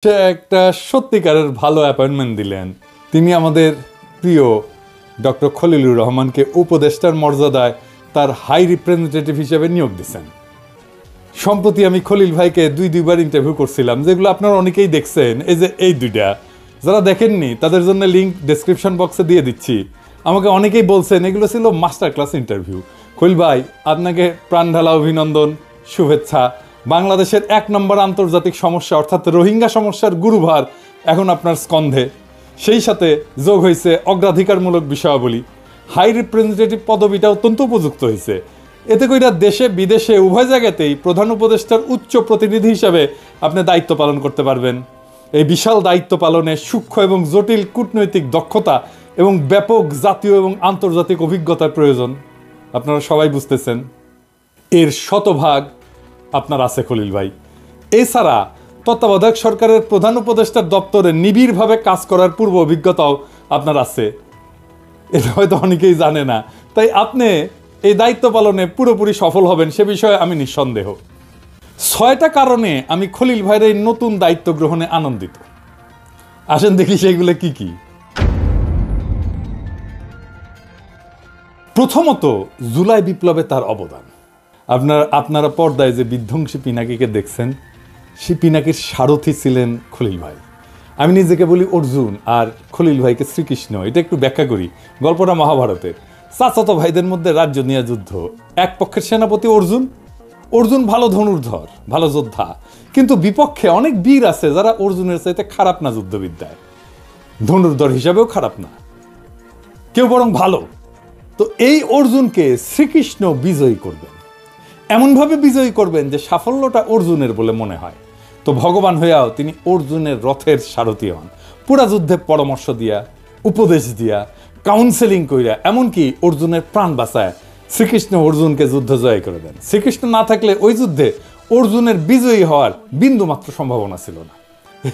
সে একটা সত্যিকারের ভালো অ্যাপয়েন্টমেন্ট দিলেন। তিনি আমাদের প্রিয় ডক্টর খলিলুর রহমানকে উপদেষ্টার মর্যাদায় তার হাই রিপ্রেজেন্টেটিভ হিসেবে নিয়োগ দিয়েছেন। সম্প্রতি আমি খলিল ভাইকে দুইবার ইন্টারভিউ করছিলাম, যেগুলো আপনারা অনেকেই দেখছেন। এই দুইটা যারা দেখেননি তাদের জন্য লিঙ্ক ডেসক্রিপশন বক্সে দিয়ে দিচ্ছি। আমাকে অনেকেই বলছেন এগুলো ছিল মাস্টার ক্লাস ইন্টারভিউ। খলিল ভাই, আপনাকে প্রাণ ঢালা অভিনন্দন, শুভেচ্ছা। বাংলাদেশের 1 নম্বর আন্তর্জাতিক সমস্যা অর্থাৎ রোহিঙ্গা সমস্যার গুরুভার এখন আপনার স্কন্ধে। সেই সাথে যোগ হয়েছে অগ্রাধিকারমূলক বিষয়াবলী। হাই রিপ্রেজেন্টেটিভ পদবিটা অত্যন্ত উপযুক্ত হয়েছে। এতে কইরা দেশে বিদেশে উভয় জায়গাতেই প্রধান উপদেষ্টার উচ্চ প্রতিনিধি হিসাবে আপনি দায়িত্ব পালন করতে পারবেন। এই বিশাল দায়িত্ব পালনে সূক্ষ্ম এবং জটিল কূটনৈতিক দক্ষতা এবং ব্যাপক জাতীয় এবং আন্তর্জাতিক অভিজ্ঞতার প্রয়োজন। আপনারা সবাই বুঝতেছেন। এর শতভাগ আপনার আছে খলিল ভাই। এছাড়া তত্ত্বাবধায়ক সরকারের প্রধান উপদেষ্টার দপ্তরে নিবিড়ভাবে কাজ করার পূর্ব অভিজ্ঞতাও আপনার আছে। এটা হয়তো অনেকেই জানে না। তাই আপনি এই দায়িত্ব পালনে পুরোপুরি সফল হবেন সে বিষয়ে আমি নিঃসন্দেহ। 6টা কারণে আমি খলিল ভাইয়ের এই নতুন দায়িত্ব গ্রহণে আনন্দিত। আসেন দেখি সেগুলো কি কি। প্রথমত, জুলাই বিপ্লবে তার অবদান। আপনারা পর্দায় যে বিধ্বংসী পিনাকিকে দেখছেন, সেই পিনাকির সারথি ছিলেন খলিল ভাই। আমি নিজেকে বলি অর্জুন আর খলিল ভাইকে শ্রীকৃষ্ণ। এটা একটু ব্যাখ্যা করি। গল্পটা মহাভারতের। চাচাতো ভাইদের মধ্যে রাজ্য নিয়ে যুদ্ধ। এক পক্ষের সেনাপতি অর্জুন ভালো ধনুর্ধর, ভালো যোদ্ধা, কিন্তু বিপক্ষে অনেক বীর আছে যারা অর্জুনের চাইতে খারাপ না যুদ্ধবিদ্যায়, ধনুর্ধর হিসাবেও খারাপ না, কেউ বরং ভালো। তো এই অর্জুনকে শ্রীকৃষ্ণ বিজয়ী করবেন, এমনভাবে বিজয়ী করবেন যে সাফল্যটা অর্জুনের বলে মনে হয়। তো ভগবান হইয়াও তিনি অর্জুনের রথের সারথি হন, পুরা যুদ্ধে পরামর্শ দিয়া, উপদেশ দিয়া, কাউন্সেলিং কইরা, এমনকি অর্জুনের প্রাণ বাঁচায় শ্রীকৃষ্ণ অর্জুনকে যুদ্ধ জয় করে দেন। শ্রীকৃষ্ণ না থাকলে ওই যুদ্ধে অর্জুনের বিজয়ী হওয়ার বিন্দুমাত্র সম্ভাবনা ছিল না।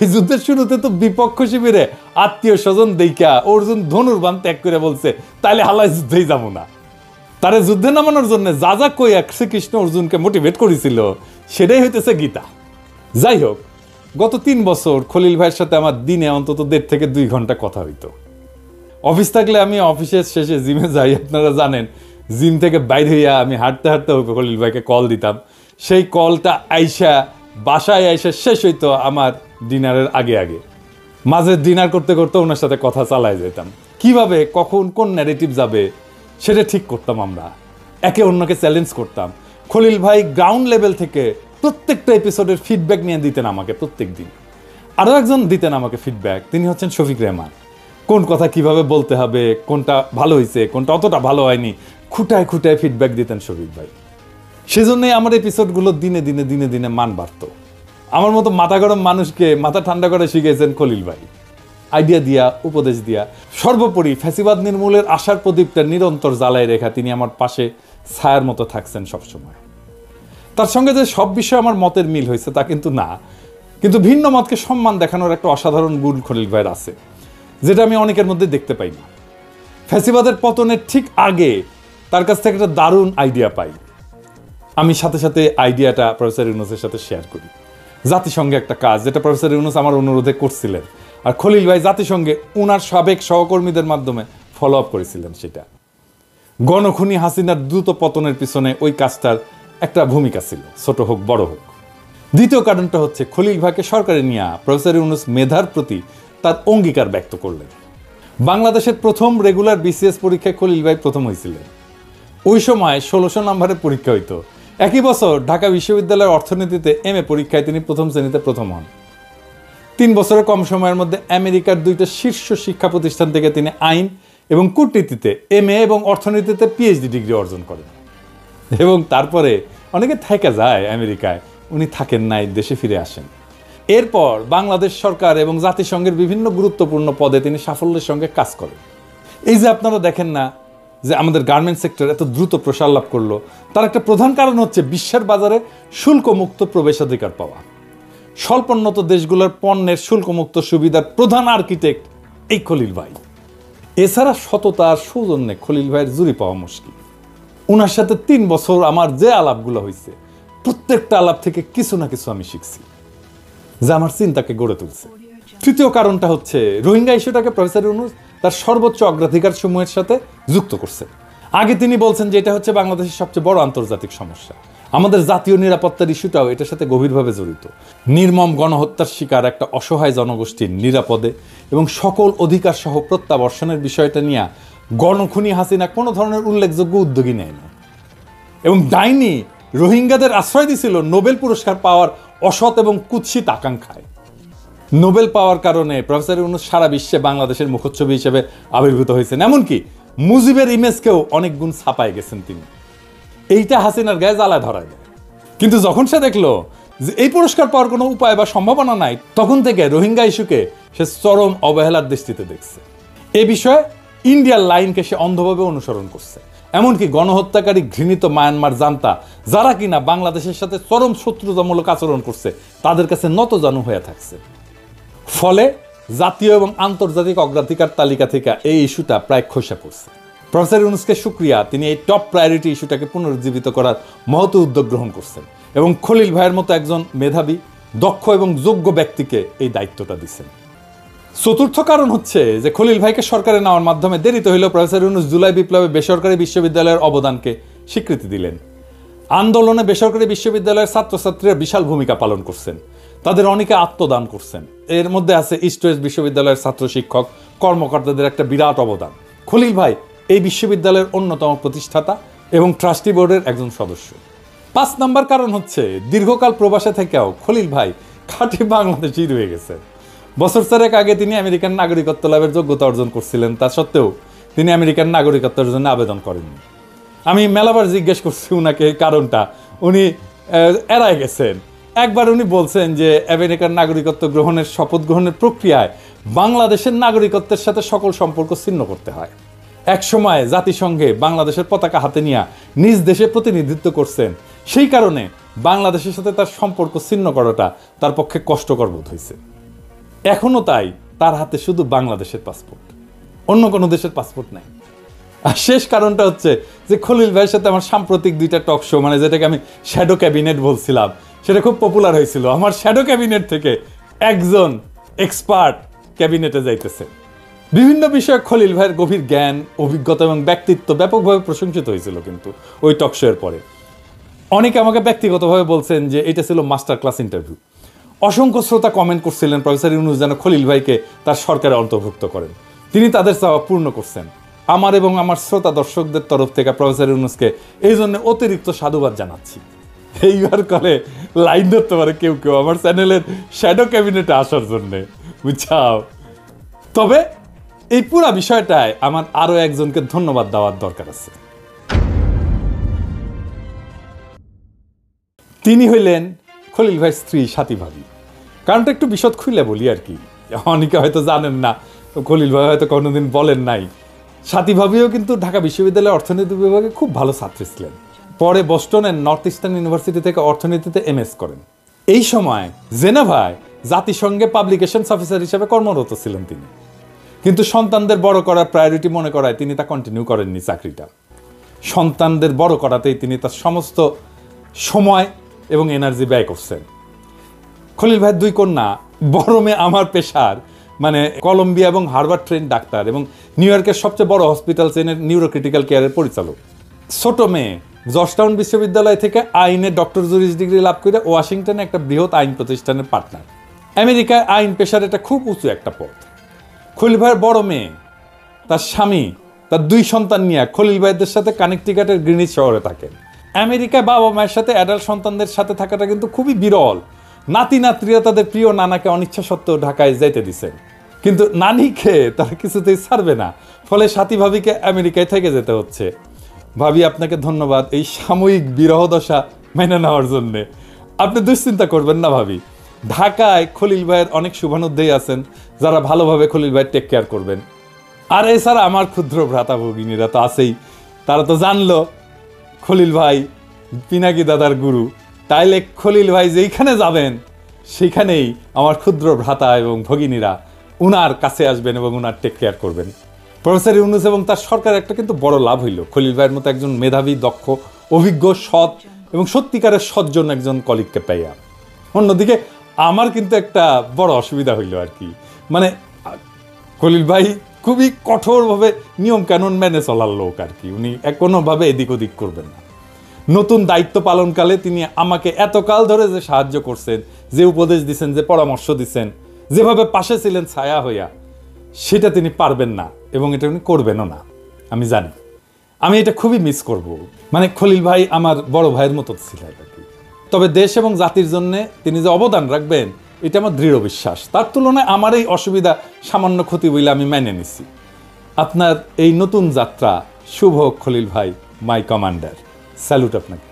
এই যুদ্ধের শুরুতে তো বিপক্ষ শিবিরে আত্মীয় স্বজন দেইকা অর্জুন ধনুর্বাণ ত্যাগ করে বলছে, তাইলে হালায় যুদ্ধেই যাবো না। তারে যুদ্ধে নামানোর জন্য যা যা কইয়া শ্রীকৃষ্ণ অর্জুনকে মোটিভেট করেছিল সেটাই হইতেছে গীতা। যাই হোক, গত 3 বছর খলিল ভাইয়ের সাথে আমার দিনে অন্তত 1.5 থেকে 2 ঘন্টা কথা হইতো। অফিস থাকলে আমি অফিসের শেষে জিমে যাই, আপনারা জানেন। জিম থেকে বাইরে হইয়া আমি হাঁটতে হাঁটতে খলিল ভাইকে কল দিতাম। সেই কলটা বাসায় আইসা শেষ হইতো আমার ডিনারের আগে। মাঝে ডিনার করতে করতে ওনার সাথে কথা চালায় যেতাম। কিভাবে কখন কোন ন্যারেটিভ যাবে সেটা ঠিক করতাম আমরা, একে অন্যকে চ্যালেঞ্জ করতাম। খলিল ভাই গ্রাউন্ড লেভেল থেকে প্রত্যেকটা এপিসোডের ফিডব্যাক নিয়ে দিতেন আমাকে প্রত্যেক দিন। আরও একজন দিতেন আমাকে ফিডব্যাক, তিনি হচ্ছেন শফিক রেহমান। কোন কথা কিভাবে বলতে হবে, কোনটা ভালো হয়েছে, কোনটা অতটা ভালো হয়নি, খুঁটায় ফিডব্যাক দিতেন শফিক ভাই। সেজন্যই আমার এপিসোডগুলো দিনে দিনে মান বাড়ত। আমার মতো মাথা গরম মানুষকে মাথা ঠান্ডা করে শিখিয়েছেন খলিল ভাই, আইডিয়া দিয়া, উপদেশ দিয়া। সর্বোপরি ফ্যাসিবাদ নির্মূলের আশার প্রদীপটা নিরন্তর জ্বালায় রেখা তিনি আমার পাশে ছায়ার মতো থাকছেন সবসময়। তার সঙ্গে যে সব বিষয়ে আমার মতের মিল হয়েছে তা কিন্তু না, কিন্তু ভিন্ন মতকে সম্মান দেখানোর একটা অসাধারণ গুণ খলিল ভাইয়ের আছে, যেটা আমি অনেকের মধ্যে দেখতে পাই না। ফ্যাসিবাদের পতনের ঠিক আগে তার কাছ থেকে একটা দারুণ আইডিয়া পাই। আমি সাথে আইডিয়াটা প্রফেসর ইউনূসের সাথে শেয়ার করি। জাতিসংঘে একটা কাজ, যেটা প্রফেসর ইউনূস আমার অনুরোধে করছিলেন, আর খলিল ভাই জাতিসংঘে ওনার সাবেক সহকর্মীদের মাধ্যমে ফলো আপ করেছিলেন। সেটা গণখুনি হাসিনার দ্রুত পতনের পিছনে ওই কাজটার একটা ভূমিকা ছিল, ছোট হোক বড় হোক। দ্বিতীয় কারণটা হচ্ছে খলিল ভাইকে সরকারে নিয়ে প্রফেসর ইউনূস মেধার প্রতি তার অঙ্গীকার ব্যক্ত করলেন। বাংলাদেশের প্রথম রেগুলার বিসিএস পরীক্ষায় খলিল ভাই প্রথম হয়েছিলেন। ওই সময় 1600 নম্বরের পরীক্ষা হইতো। একই বছর ঢাকা বিশ্ববিদ্যালয়ের অর্থনীতিতে MA পরীক্ষায় তিনি প্রথম শ্রেণীতে প্রথম হন। 3 বছরের কম সময়ের মধ্যে আমেরিকার 2টা শীর্ষ শিক্ষা প্রতিষ্ঠান থেকে তিনি আইন এবং কূটনীতিতে MA এবং অর্থনীতিতে PhD ডিগ্রি অর্জন করেন। এবং তারপরে অনেকে থেকে যায় আমেরিকায়, উনি থাকেন নাই, দেশে ফিরে আসেন। এরপর বাংলাদেশ সরকার এবং জাতিসংঘের বিভিন্ন গুরুত্বপূর্ণ পদে তিনি সাফল্যের সঙ্গে কাজ করেন। এই যে আপনারা দেখেন না যে আমাদের গার্মেন্টস সেক্টর এত দ্রুত প্রসার লাভ করলো, তার একটা প্রধান কারণ হচ্ছে বিশ্বের বাজারে শুল্কমুক্ত প্রবেশাধিকার পাওয়া। স্বল্পোন্নত দেশগুলোর পণ্যের শুল্কমুক্ত সুবিধার প্রধান আর্কিটেক্ট এই খলিল ভাই। এছাড়া সততা আর সৌজন্যে খলিল ভাইয়ের জুড়ি পাওয়া মুশকিল। ওনার সাথে 3 বছর আমার যে আলাপগুলো হয়েছে, প্রত্যেকটা আলাপ থেকে কিছু না কিছু আমি শিখছি। যা আমার চিন্তাকে গড়ে তুলছে। তৃতীয় কারণটা হচ্ছে রোহিঙ্গা ইস্যুটাকে প্রফেসর ইউনূস তার সর্বোচ্চ অগ্রাধিকার সমূহের সাথে যুক্ত করছে। আগে তিনি বলছেন যে এটা হচ্ছে বাংলাদেশের সবচেয়ে বড় আন্তর্জাতিক সমস্যা, আমাদের জাতীয় নিরাপত্তার ইস্যুটাও এটার সাথে গভীরভাবে জড়িত। নির্মম গণহত্যার শিকার একটা অসহায় জনগোষ্ঠীর নিরাপদে এবং সকল অধিকার সহ প্রত্যাবর্ষণের বিষয়টা নিয়ে গণখুনি হাসিনা কোনো ধরনের উল্লেখযোগ্য উদ্যোগী নেয় না, এবং ডাইনি রোহিঙ্গাদের আশ্রয় দিছিল নোবেল পুরস্কার পাওয়ার অসৎ এবং কুৎসিত আকাঙ্ক্ষায়। নোবেল পাওয়ার কারণে প্রফেসর ইউনূস সারা বিশ্বে বাংলাদেশের মুখচ্ছবি হিসেবে আবির্ভূত হয়েছেন, এমনকি মুজিবের ইমেজকেও অনেক গুণ ছাপায় গেছেন তিনি। এইটা হাসিনার গায়ে জ্বালা ধরায় দেয়। কিন্তু যখন সে দেখলো যে এই পুরস্কার পাওয়ার কোনো উপায় বা সম্ভাবনা নাই, তখন থেকে রোহিঙ্গা ইস্যুকে সে চরম অবহেলার দৃষ্টিতে দেখছে। এ বিষয়ে ইন্ডিয়ার লাইনকে সে অন্ধভাবে অনুসরণ করছে, এমনকি গণহত্যাকারী ঘৃণিত মায়ানমার জান্তা, যারা কিনা বাংলাদেশের সাথে চরম শত্রুতামূলক আচরণ করছে, তাদের কাছে নতজানু হয়ে থাকছে। ফলে জাতীয় এবং আন্তর্জাতিক অগ্রাধিকার তালিকা থেকে এই ইস্যুটা প্রায় খসে পড়ছে। প্রফেসর ইউনূসকে শুকরিয়া, তিনি এই টপ প্রায়োরিটি ইস্যুটাকে পুনরুজ্জীবিত করার মহৎ উদ্যোগ গ্রহণ করছেন এবং খলিল ভাইয়ের মতো একজন মেধাবী, দক্ষ এবং যোগ্য ব্যক্তিকে এই দায়িত্বটা দিচ্ছেন। চতুর্থ কারণ হচ্ছে যে খলিল ভাইকে সরকারে নেওয়ার মাধ্যমে দেরিতে হইলেও প্রফেসর ইউনূস জুলাই বিপ্লবে বেসরকারি বিশ্ববিদ্যালয়ের অবদানকে স্বীকৃতি দিলেন। আন্দোলনে বেসরকারি বিশ্ববিদ্যালয়ের ছাত্রছাত্রীরা বিশাল ভূমিকা পালন করছেন, তাদের অনেকে আত্মদান করছেন। এর মধ্যে আছে ইস্ট ওয়েস্ট বিশ্ববিদ্যালয়ের ছাত্র শিক্ষক কর্মকর্তাদের একটা বিরাট অবদান। খলিল ভাই এই বিশ্ববিদ্যালয়ের অন্যতম প্রতিষ্ঠাতা এবং ট্রাস্টি বোর্ডের একজন সদস্য। 5 নম্বর কারণ হচ্ছে দীর্ঘকাল প্রবাসে থেকেও খলিল ভাই খাঁটি বাংলাদেশি রয়ে গেছে। বছর 4 আগে তিনি আমেরিকান নাগরিকত্ব লাভের যোগ্যতা অর্জন করছিলেন, তা সত্ত্বেও তিনি আমেরিকান নাগরিকত্বের জন্য আবেদন করেননি। আমি মেলাবার জিজ্ঞেস করছি উনাকে এই কারণটা, উনি এড়ায় গেছেন। একবার উনি বলছেন যে আমেরিকান নাগরিকত্ব গ্রহণের শপথ গ্রহণের প্রক্রিয়ায় বাংলাদেশের নাগরিকত্বের সাথে সকল সম্পর্ক ছিন্ন করতে হয়। এক সময় জাতিসংঘে বাংলাদেশের পতাকা হাতে নিয়ে নিজ দেশে প্রতিনিধিত্ব করছেন, সেই কারণে বাংলাদেশের সাথে তার সম্পর্ক ছিন্ন করাটা তার পক্ষে কষ্টকর বোধ হয়েছে। এখনো তাই তার হাতে শুধু বাংলাদেশের পাসপোর্ট, অন্য কোনো দেশের পাসপোর্ট নাই। আর শেষ কারণটা হচ্ছে যে খলিল ভাইয়ের সাথে আমার সাম্প্রতিক 2টা টক শো, মানে যেটাকে আমি শ্যাডো ক্যাবিনেট বলছিলাম, সেটা খুব পপুলার হয়েছিল। আমার শ্যাডো ক্যাবিনেট থেকে একজন এক্সপার্ট ক্যাবিনেটে যাইতেছে। বিভিন্ন বিষয়ে খলিল ভাইয়ের গভীর জ্ঞান, অভিজ্ঞতা এবং ব্যক্তিত্ব ব্যাপকভাবে প্রশংসিত হয়েছিল। কিন্তু ওই টক শো এর পরে অনেকে আমাকে ব্যক্তিগতভাবে বলছেন যে এটা ছিল মাস্টার ক্লাস ইন্টারভিউ। অসংখ্য শ্রোতা কমেন্ট করছিলেন প্রফেসর ইউনূস যেন খলিল ভাইকে তার সরকারে অন্তর্ভুক্ত করেন। তিনি তাদের চাওয়া পূর্ণ করছেন। আমার এবং আমার শ্রোতা দর্শকদের তরফ থেকে প্রফেসর ইউনূসকে এই জন্য অতিরিক্ত সাধুবাদ জানাচ্ছি। এইবার করে লাইন ধরতে পারে কেউ কেউ আমার চ্যানেলের শ্যাডো ক্যাবিনেটে আসার জন্যে, বুঝছাও। তবে এই পুরা বিষয়টায় আমার আরো একজনকে ধন্যবাদ দেওয়ার দরকার আছে। তিনি হইলেন খলিল ভাইয়ের স্ত্রী সাথী ভাবি। কারণটা একটু বিশদ খুলে বলি আর কি, অনেকে হয়তো জানেন না, খলিল ভাই হয়তো কোনোদিন বলেন নাই। সাথী ভাবিও কিন্তু ঢাকা বিশ্ববিদ্যালয়ের অর্থনীতি বিভাগে খুব ভালো ছাত্রী ছিলেন। পরে বস্টনের নর্থ ইস্টার্ন ইউনিভার্সিটি থেকে অর্থনীতিতে MS করেন। এই সময় জেনেভায় জাতিসংঘে পাবলিকেশনস অফিসার হিসেবে কর্মরত ছিলেন তিনি। কিন্তু সন্তানদের বড় করার প্রায়োরিটি মনে করায় তিনি তা কন্টিনিউ করেননি চাকরিটা। সন্তানদের বড় করাতেই তিনি তার সমস্ত সময় এবং এনার্জি ব্যয় করছেন। খলিল ভাইয়ের 2 কন্যা, বড় মেয়ে আমার পেশার মানে কলম্বিয়া এবং হার্ভার্ড ট্রেন ডাক্তার এবং নিউ ইয়র্কের সবচেয়ে বড় হসপিটাল চেনের নিউরোক্রিটিক্যাল কেয়ারের পরিচালক। ছোট মেয়ে জর্জটাউন বিশ্ববিদ্যালয় থেকে আইনে ডক্টর জুরিস ডিগ্রি লাভ করে ওয়াশিংটনে একটা বৃহৎ আইন প্রতিষ্ঠানের পার্টনার। আমেরিকায় আইন পেশার এটা খুব উঁচু একটা পদ। খলিল ভাইয়ের বড় মেয়ে, তার স্বামী, তার 2 সন্তান নিয়ে খলিল ভাইদের সাথে কানেকটিকাটের গ্রিনিচ শহরে থাকেন। আমেরিকায় বাবা মায়ের সাথে অ্যাডাল্ট সন্তানদের সাথে থাকাটা কিন্তু খুবই বিরল। নাতি নাতনিরা তাদের প্রিয় নানাকে অনিচ্ছা সত্ত্বেও ঢাকায় যাইতে দিছেন, কিন্তু নানিকে তারা কিছুতেই ছাড়বে না। ফলে সাথী ভাবিকে আমেরিকায় থেকে যেতে হচ্ছে। ভাবি, আপনাকে ধন্যবাদ এই সাময়িক বিরহ দশা মেনে নেওয়ার জন্যে। আপনি দুশ্চিন্তা করবেন না ভাবি, ঢাকায় খলিল ভাইয়ের অনেক শুভানুধ্যায়ী আছেন যারা ভালোভাবে খলিল ভাই টেক কেয়ার করবেন। আর এছাড়া আমার ক্ষুদ্র ভ্রাতা ভগিনীরা তো আছেই, তারা তো জানলো খলিল ভাই পিনাকি দাদার গুরু। তাইলে খলিল ভাই যেইখানে যাবেন সেখানেই আমার ক্ষুদ্র ভ্রাতা এবং ভগিনীরা উনার কাছে আসবেন এবং উনার টেক কেয়ার করবেন। প্রফেসর ইউনূস এবং তার সরকারের একটা কিন্তু বড় লাভ হইল খলিল ভাইয়ের মতো একজন মেধাবী, দক্ষ, অভিজ্ঞ, সৎ এবং সত্যিকারের সজ্জন একজন কলিগকে পাইয়া। অন্যদিকে আমার কিন্তু একটা বড় অসুবিধা হইল আর কি, মানে খলিল ভাই খুবই কঠোরভাবে নিয়ম কানুন মেনে চলার লোক আর কি, উনি কোনোভাবে এদিক ওদিক করবেন না। নতুন দায়িত্ব পালনকালে তিনি আমাকে এতকাল ধরে যে সাহায্য করছেন, যে উপদেশ দিচ্ছেন, যে পরামর্শ দিচ্ছেন, যেভাবে পাশে ছিলেন ছায়া হইয়া, সেটা তিনি পারবেন না এবং এটা উনি করবেনও না, আমি জানি। আমি এটা খুবই মিস করব। মানে খলিল ভাই আমার বড় ভাইয়ের মতো ছিলেন আর কি। তবে দেশ এবং জাতির জন্য তিনি যে অবদান রাখবেন এটা আমার দৃঢ় বিশ্বাস। তার তুলনায় আমার এই অসুবিধা সামান্য ক্ষতি বলে আমি মেনে নিছি। আপনার এই নতুন যাত্রা শুভ হোক খলিল ভাই, মাই কমান্ডার। স্যালুট আপনাকে।